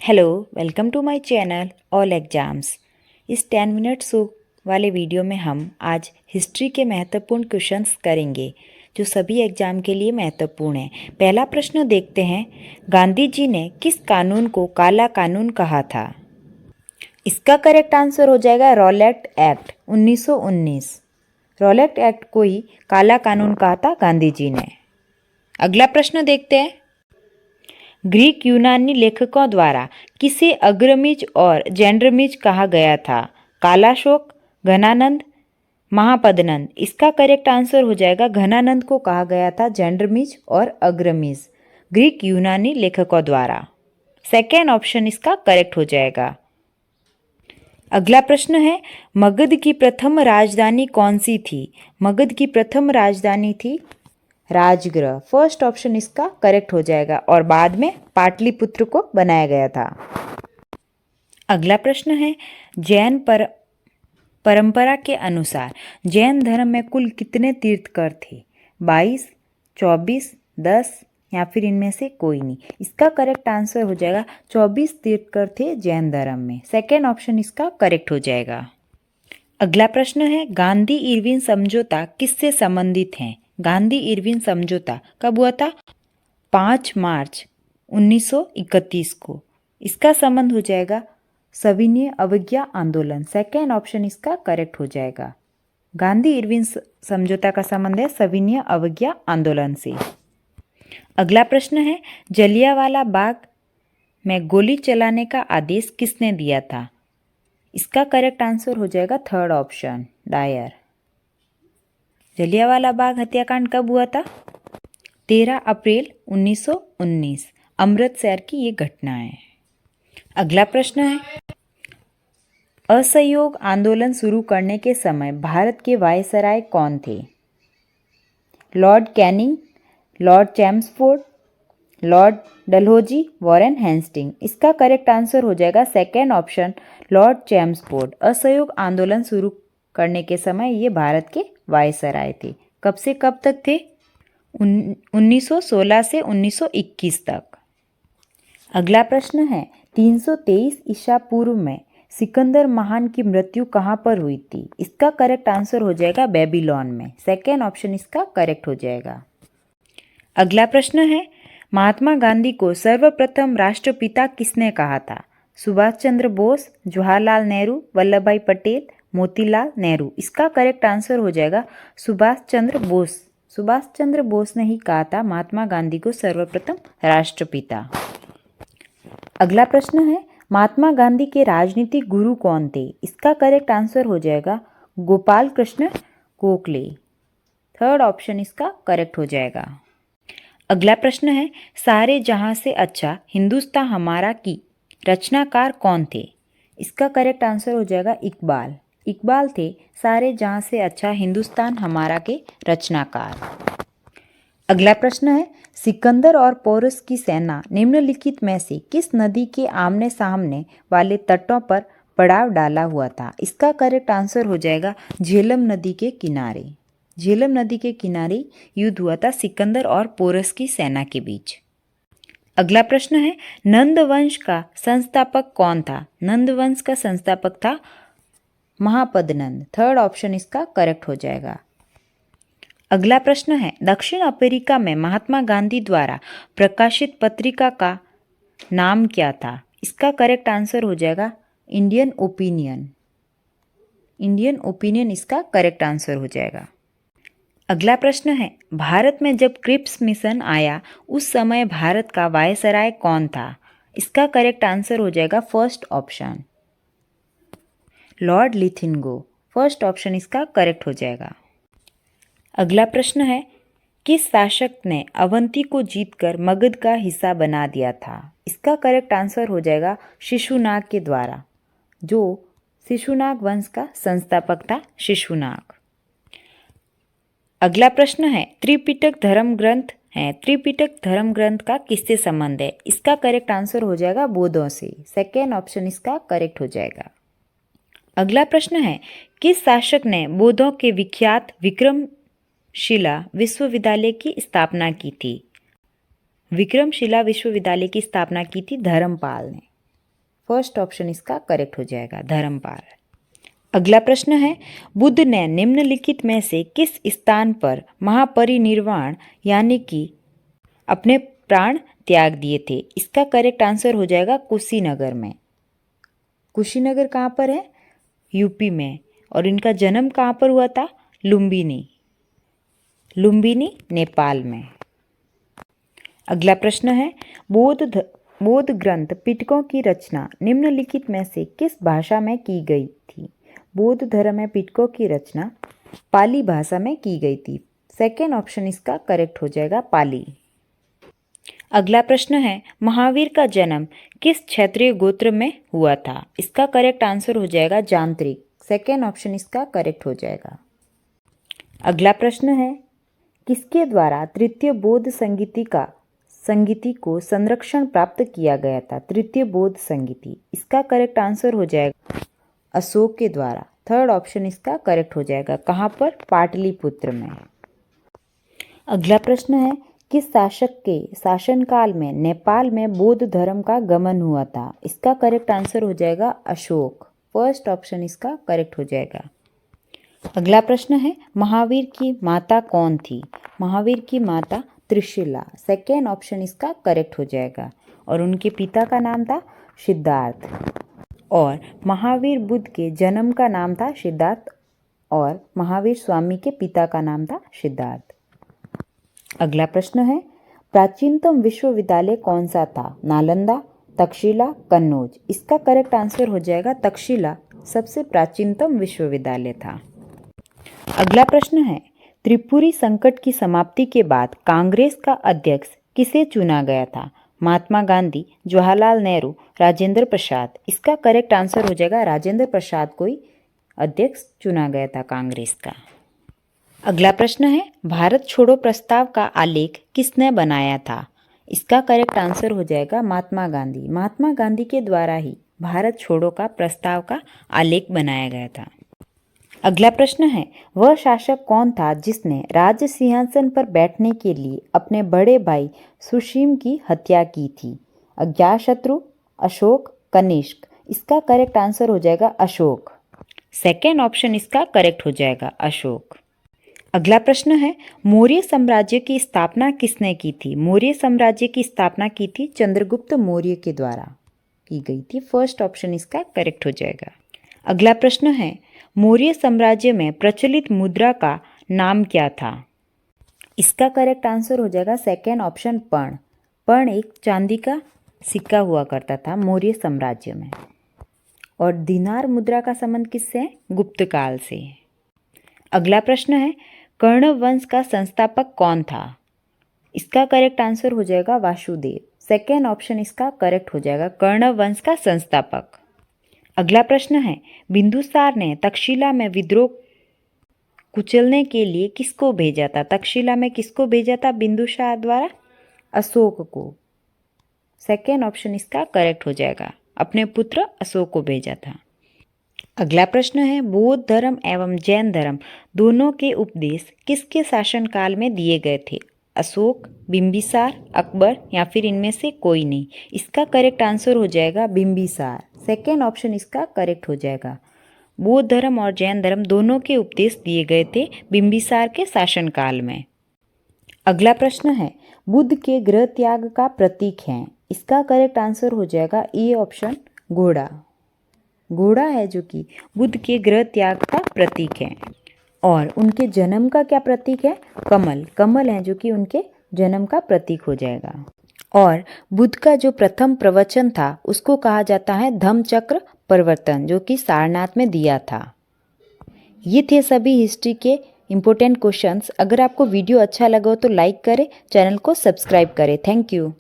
Hello, welcome to my channel all exams. इस 10 minute show वाले video में हम आज हिस्ट्री के महत्वपूर्ण क्वेश्चंस करेंगे जो सभी एग्जाम के लिए महत्वपूर्ण हैं। पहला प्रश्न देखते हैं, गांधी जी ने किस कानून को काला कानून कहा था? इसका करेक्ट आंसर हो जाएगा रॉलेट एक्ट 1919। रॉलेट एक्ट को ही काला कानून कहा था गांधी जी ने। अगला प्रश्न देखते हैं, ग्रीक यूनानी लेखकों द्वारा किसे अग्रमिज और जैंड्रमिज कहा गया था? कालाशोक, घनानंद, महापदनंद। इसका करेक्ट आंसर हो जाएगा घनानंद को कहा गया था जैंड्रमिज और अग्रमिज ग्रीक यूनानी लेखकों द्वारा। सेकेंड ऑप्शन इसका करेक्ट हो जाएगा। अगला प्रश्न है, मगध की प्रथम राजधानी कौन सी थी? मगध की प्रथम राजधानी थी राजगृह। फर्स्ट ऑप्शन इसका करेक्ट हो जाएगा और बाद में पाटलिपुत्र को बनाया गया था। अगला प्रश्न है, परंपरा के अनुसार जैन धर्म में कुल कितने तीर्थकर थे? 22, 24, 10 या फिर इनमें से कोई नहीं। इसका करेक्ट आंसर हो जाएगा 24 तीर्थकर थे जैन धर्म में। सेकेंड ऑप्शन इसका करेक्ट हो जाएगा। अगला प्रश्न है, गांधी इरविन समझौता किससे संबंधित है? गांधी इरविन समझौता कब हुआ था? 5 मार्च 1931 को। इसका संबंध हो जाएगा सविनय अवज्ञा आंदोलन। सेकेंड ऑप्शन इसका करेक्ट हो जाएगा। गांधी इरविन समझौता का संबंध है सविनय अवज्ञा आंदोलन से। अगला प्रश्न है, जलियांवाला बाग में गोली चलाने का आदेश किसने दिया था? इसका करेक्ट आंसर हो जाएगा third option, Dyer. Jallianwala Bagh हत्याकांड कब हुआ था? 13 अप्रैल 1919। अमृतसर की ये घटना है। अगला प्रश्न है, असहयोग आंदोलन शुरू करने के समय भारत के वायसराय कौन थे? Lord Canning, lord Chelmsford, lord Dalhousie, Warren Hasting. इसका करेक्ट आंसर हो जाएगा सेकेंड ऑप्शन, लॉर्ड चैम्सफोर्ड। असहयोग आंदोलन शुरू करने के समय ये भारत के वायसराय थे। कब से कब तक थे? 1916 से 1921 तक। अगला प्रश्न है, 323 ईसा पूर्व में सिकंदर महान की मृत्यु कहाँ पर हुई थी? इसका करेक्ट आंसर हो जाएगा बेबीलोन में। सेकेंड ऑप्शन इसका करेक्ट हो जाएगा। अगला प्रश्न है, महात्मा गांधी को सर्वप्रथम राष्ट्रपिता किसने कहा था? सुभाष चंद्र बोस, जवाहरलाल नेहरू, वल्लभ भाई पटेल, मोतीलाल नेहरू। इसका करेक्ट आंसर हो जाएगा सुभाष चंद्र बोस। सुभाष चंद्र बोस ने ही कहा था महात्मा गांधी को सर्वप्रथम राष्ट्रपिता। अगला प्रश्न है, महात्मा गांधी के राजनीतिक गुरु कौन थे? इसका करेक्ट आंसर हो जाएगा गोपाल कृष्ण गोखले। थर्ड ऑप्शन इसका करेक्ट हो जाएगा। अगला प्रश्न है, सारे जहां से अच्छा हिंदुस्तान हमारा की रचनाकार कौन थे? इसका करेक्ट आंसर हो जाएगा इकबाल। इकबाल थे सारे जहां से अच्छा हिंदुस्तान हमारा के रचनाकार। अगला प्रश्न है, सिकंदर और पोरस की सेना निम्नलिखित में से किस नदी के आमने सामने वाले तटों पर पड़ाव डाला हुआ था? इसका करेक्ट आंसर हो जाएगा झेलम नदी के किनारे। झेलम नदी के किनारे युद्ध हुआ था सिकंदर और पोरस की सेना के बीच। अगला प्रश्न है, नंद वंश का संस्थापक कौन था? नंद वंश का संस्थापक था महापदनंद। थर्ड ऑप्शन इसका करेक्ट हो जाएगा। अगला प्रश्न है, दक्षिण अफ्रीका में महात्मा गांधी द्वारा प्रकाशित पत्रिका का नाम क्या था? इसका करेक्ट आंसर हो जाएगा इंडियन ओपिनियन। इंडियन ओपिनियन इसका करेक्ट आंसर हो जाएगा। अगला प्रश्न है, भारत में जब क्रिप्स मिशन आया उस समय भारत का वायसराय कौन था? इसका करेक्ट आंसर हो जाएगा फर्स्ट ऑप्शन, लॉर्ड लिथिंगो। फर्स्ट ऑप्शन इसका करेक्ट हो जाएगा। अगला प्रश्न है, किस शासक ने अवंती को जीतकर मगध का हिस्सा बना दिया था? इसका करेक्ट आंसर हो जाएगा शिशुनाग के द्वारा, जो शिशुनाग वंश का संस्थापक था शिशुनाग। अगला प्रश्न है, त्रिपिटक धर्म ग्रंथ है। त्रिपिटक धर्म ग्रंथ का किससे संबंध है? इसका करेक्ट आंसर हो जाएगा बौद्धों से। सेकेंड ऑप्शन इसका करेक्ट हो जाएगा। अगला प्रश्न है, किस शासक ने बौद्धों के विख्यात विक्रमशिला विश्वविद्यालय की स्थापना की थी? विक्रमशिला विश्वविद्यालय की स्थापना की थी धर्मपाल ने। फर्स्ट ऑप्शन इसका करेक्ट हो जाएगा, धर्मपाल। अगला प्रश्न है, बुद्ध ने निम्नलिखित में से किस स्थान पर महापरिनिर्वाण यानी कि अपने प्राण त्याग दिए थे? इसका करेक्ट आंसर हो जाएगा कुशीनगर में। कुशीनगर कहाँ पर है? यूपी में। और इनका जन्म कहाँ पर हुआ था? लुम्बिनी, नेपाल में। अगला प्रश्न है, बौद्ध ग्रंथ पिटकों की रचना निम्नलिखित में से किस भाषा में की गई थी? बौद्ध धर्म में पिटकों की रचना पाली भाषा में की गई थी। सेकेंड ऑप्शन इसका करेक्ट हो जाएगा, पाली। अगला प्रश्न है, महावीर का जन्म किस क्षेत्रीय गोत्र में हुआ था? इसका करेक्ट आंसर हो जाएगा, जांत्रिक। सेकेंड ऑप्शन इसका करेक्ट हो जाएगा। अगला प्रश्न है, किसके द्वारा तृतीय बौद्ध संगीति को संरक्षण प्राप्त किया गया था? तृतीय बौद्ध संगीति, इसका करेक्ट आंसर हो जाएगा, अशोक के द्वारा। थर्ड ऑप्शन इसका करेक्ट हो जाएगा। कहाँ पर? पाटलिपुत्र में। अगला प्रश्न है, किस शासक के शासनकाल में नेपाल में बौद्ध धर्म का गमन हुआ था? इसका करेक्ट आंसर हो जाएगा, अशोक। फर्स्ट ऑप्शन इसका करेक्ट हो जाएगा। अगला प्रश्न है, महावीर की माता कौन थी? महावीर की माता त्रिशिला। सेकेंड ऑप्शन इसका करेक्ट हो जाएगा। और उनके पिता का नाम था सिद्धार्थ। और महावीर बुद्ध के जन्म का नाम था सिद्धार्थ और महावीर स्वामी के पिता का नाम था सिद्धार्थ। अगला प्रश्न है, प्राचीनतम विश्वविद्यालय कौन सा था? नालंदा, तक्षशिला, कन्नौज। इसका करेक्ट आंसर हो जाएगा, तक्षशिला सबसे प्राचीनतम विश्वविद्यालय था। अगला प्रश्न है, त्रिपुरी संकट की समाप्ति के बाद कांग्रेस का अध्यक्ष किसे चुना गया था? महात्मा गांधी, जवाहरलाल नेहरू, राजेंद्र प्रसाद। इसका करेक्ट आंसर हो जाएगा, राजेंद्र प्रसाद को ही अध्यक्ष चुना गया था कांग्रेस का। अगला प्रश्न है, भारत छोड़ो प्रस्ताव का आलेख किसने बनाया था? इसका करेक्ट आंसर हो जाएगा, महात्मा गांधी। महात्मा गांधी के द्वारा ही भारत छोड़ो का प्रस्ताव का आलेख बनाया गया था। अगला प्रश्न है, वह शासक कौन था जिसने राज सिंहासन पर बैठने के लिए अपने बड़े भाई सुसीम की हत्या की थी? अज्ञातशत्रु, अशोक, कनिष्क। इसका करेक्ट आंसर हो जाएगा, अशोक। सेकेंड ऑप्शन इसका करेक्ट हो जाएगा, अशोक। अगला प्रश्न है, मौर्य साम्राज्य की स्थापना किसने की थी? मौर्य साम्राज्य की स्थापना की थी चंद्रगुप्त मौर्य के द्वारा की गई थी। फर्स्ट ऑप्शन इसका करेक्ट हो जाएगा। अगला प्रश्न है, मौर्य साम्राज्य में प्रचलित मुद्रा का नाम क्या था? इसका करेक्ट आंसर हो जाएगा, सेकेंड ऑप्शन, पर्ण। पर्ण एक चांदी का सिक्का हुआ करता था मौर्य साम्राज्य में। और दिनार मुद्रा का संबंध किससे है? गुप्त काल से। अगला प्रश्न है, कर्ण वंश का संस्थापक कौन था? इसका करेक्ट आंसर हो जाएगा, वासुदेव। सेकेंड ऑप्शन इसका करेक्ट हो जाएगा, कर्ण वंश का संस्थापक। अगला प्रश्न है, बिंदुसार ने तक्षशिला में विद्रोह कुचलने के लिए किसको भेजा था? तक्षशिला में किसको भेजा था बिंदुसार द्वारा? अशोक को। सेकेंड ऑप्शन इसका करेक्ट हो जाएगा, अपने पुत्र अशोक को भेजा था। अगला प्रश्न है, बौद्ध धर्म एवं जैन धर्म दोनों के उपदेश किसके शासनकाल में दिए गए थे? अशोक, बिंबिसार, अकबर या फिर इनमें से कोई नहीं। इसका करेक्ट आंसर हो जाएगा, बिंबिसार। सेकेंड ऑप्शन इसका करेक्ट हो जाएगा। बौद्ध धर्म और जैन धर्म दोनों के उपदेश दिए गए थे बिंबिसार के शासनकाल में। अगला प्रश्न है, बुद्ध के गृह त्याग का प्रतीक है? इसका करेक्ट आंसर हो जाएगा, ए ऑप्शन, घोड़ा। घोड़ा है जो कि बुद्ध के गृह त्याग का प्रतीक है। और उनके जन्म का क्या प्रतीक है? कमल। कमल है जो कि उनके जन्म का प्रतीक हो जाएगा। और बुद्ध का जो प्रथम प्रवचन था उसको कहा जाता है धम्मचक्र प्रवर्तन, जो कि सारनाथ में दिया था। ये थे सभी हिस्ट्री के इम्पोर्टेंट क्वेश्चंस। अगर आपको वीडियो अच्छा लगा हो तो लाइक करें, चैनल को सब्सक्राइब करें। Thank you.